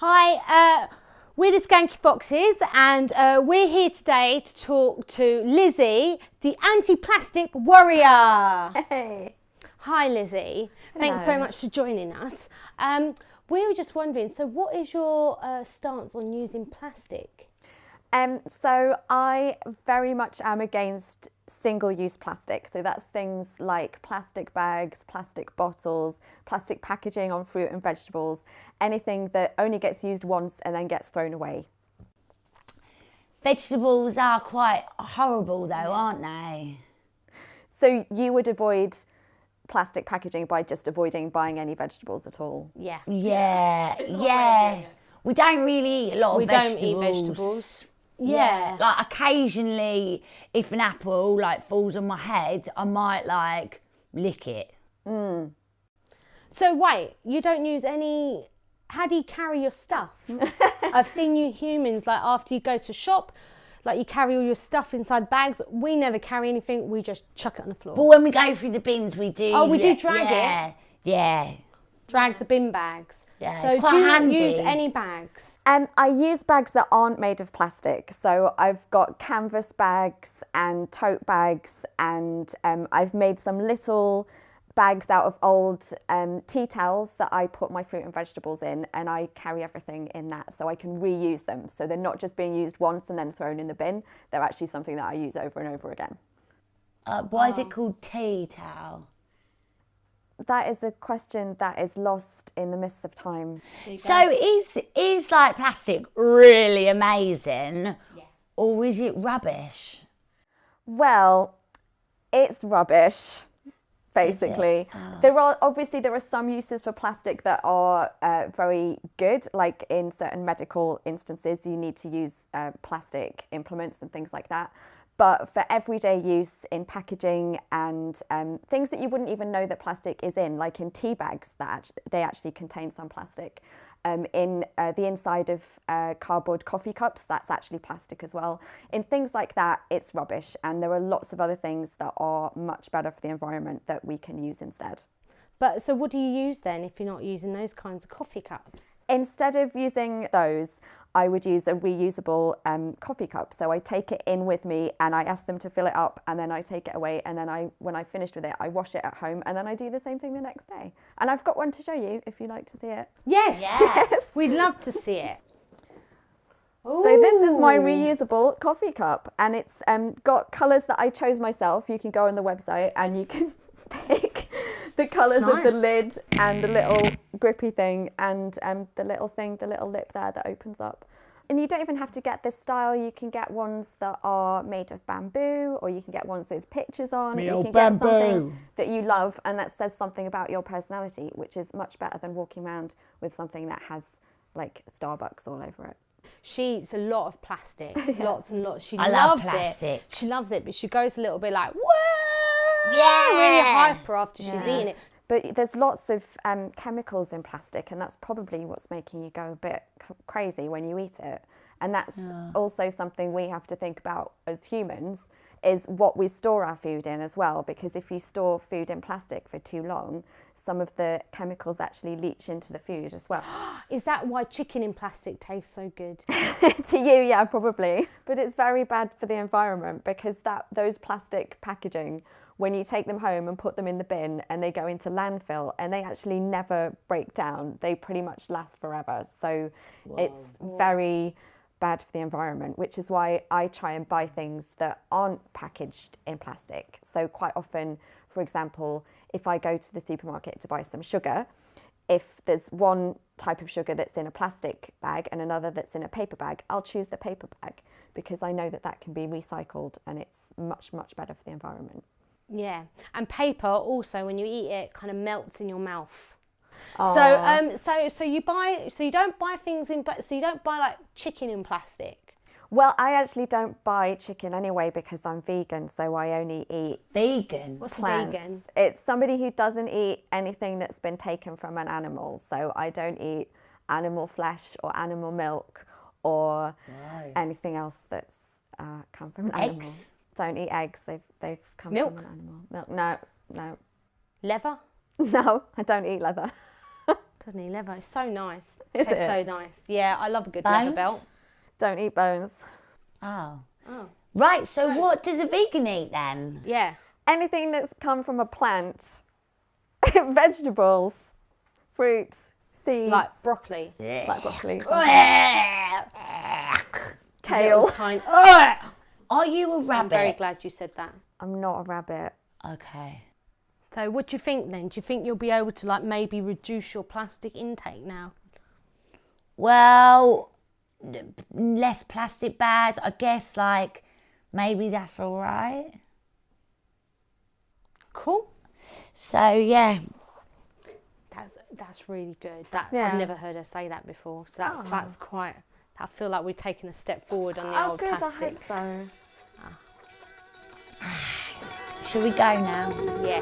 Hi, we're the Skanky Foxes, and we're here today to talk to Lizzy, the anti-plastic warrior. Hey. Hi, Lizzy. Thanks so much for joining us. We were just wondering, so what is your stance on using plastic? So I very much am against single-use plastic. So that's things like plastic bags, plastic bottles, plastic packaging on fruit and vegetables, anything that only gets used once and then gets thrown away. Vegetables are quite horrible though, aren't they? So you would avoid plastic packaging by just avoiding buying any vegetables at all? Yeah. Yeah. We don't really eat a lot of vegetables. We don't eat vegetables. Yeah. Like occasionally, if an apple like falls on my head, I might like lick it. So wait, you don't use any... How do you carry your stuff? I've seen you humans, like after you go to shop, like you carry all your stuff inside bags. We never carry anything, we just chuck it on the floor. But when we go through the bins, we do. Oh, we do drag it? Yeah. Drag the bin bags. Yeah, So it's quite do you not handy. use any bags? I use bags that aren't made of plastic. So I've got canvas bags and tote bags, and I've made some little bags out of old tea towels that I put my fruit and vegetables in, and I carry everything in that so I can reuse them. So they're not just being used once and then thrown in the bin. They're actually something that I use over and over again. Why is it called tea towel? That is a question that is lost in the mists of time. So is like plastic really amazing, or is it rubbish? Well, it's rubbish, basically. There are some uses for plastic that are very good, like in certain medical instances you need to use plastic implements and things like that. But for everyday use in packaging and things that you wouldn't even know that plastic is in, like in tea bags, they actually contain some plastic. In the inside of cardboard coffee cups, that's actually plastic as well. In things like that, it's rubbish. And there are lots of other things that are much better for the environment that we can use instead. But so what do you use then if you're not using those kinds of coffee cups? Instead of using those, I would use a reusable coffee cup. So I take it in with me and I ask them to fill it up, and then I take it away, and then when I finished with it, I wash it at home, and then I do the same thing the next day. And I've got one to show you if you'd like to see it. Yes. We'd love to see it. So this is my reusable coffee cup, and it's got colours that I chose myself. You can go on the website and you can pick the colours of the lid and the little grippy thing and the little lip there that opens up. And you don't even have to get this style. You can get ones that are made of bamboo, or you can get ones with pictures on. You can get something that you love and that says something about your personality, which is much better than walking around with something that has like Starbucks all over it. She eats a lot of plastic, lots and lots. I love plastic. She loves it, but she goes a little bit like, whoa! Yeah! Really hyper after she's eating it. But there's lots of chemicals in plastic, and that's probably what's making you go a bit crazy when you eat it. And that's also something we have to think about as humans, is what we store our food in as well. Because if you store food in plastic for too long, some of the chemicals actually leach into the food as well. Is that why chicken in plastic tastes so good? To you, yeah, probably. But it's very bad for the environment, because those plastic packaging, when you take them home and put them in the bin and they go into landfill, and they actually never break down, they pretty much last forever. So it's very bad for the environment, which is why I try and buy things that aren't packaged in plastic. So quite often, for example, if I go to the supermarket to buy some sugar, if there's one type of sugar that's in a plastic bag and another that's in a paper bag, I'll choose the paper bag, because I know that can be recycled, and it's much, much better for the environment. Yeah, and paper also, when you eat it, kind of melts in your mouth. Aww. So you don't buy things so you don't buy like chicken in plastic. Well, I actually don't buy chicken anyway, because I'm vegan, so I only eat Vegan? What's plants. a vegan? It's somebody who doesn't eat anything that's been taken from an animal. So I don't eat animal flesh or animal milk or anything else that's come from an animal. Eggs? Don't eat eggs. They've come Milk? from an animal. Milk? No. Leather? No, I don't eat leather. Doesn't he? Leather. It's so nice. Is It's it? so nice. Yeah, I love a good leather Bones? belt. Don't eat bones. Oh. Oh. Right, so what does a vegan eat then? Yeah. Anything that's come from a plant, vegetables, fruit, seeds, Like broccoli. like broccoli, Little kale. tiny. Are you a rabbit? I'm very glad you said that. I'm not a rabbit. Okay. So what do you think then? Do you think you'll be able to like maybe reduce your plastic intake now? Well, less plastic bags. I guess like maybe that's all right. Cool. So yeah. That's really good. That Yeah. I've never heard her say that before. So that's quite. I feel like we've taken a step forward on the Oh, old good. plastic. I hope so. Shall we go now? Yeah.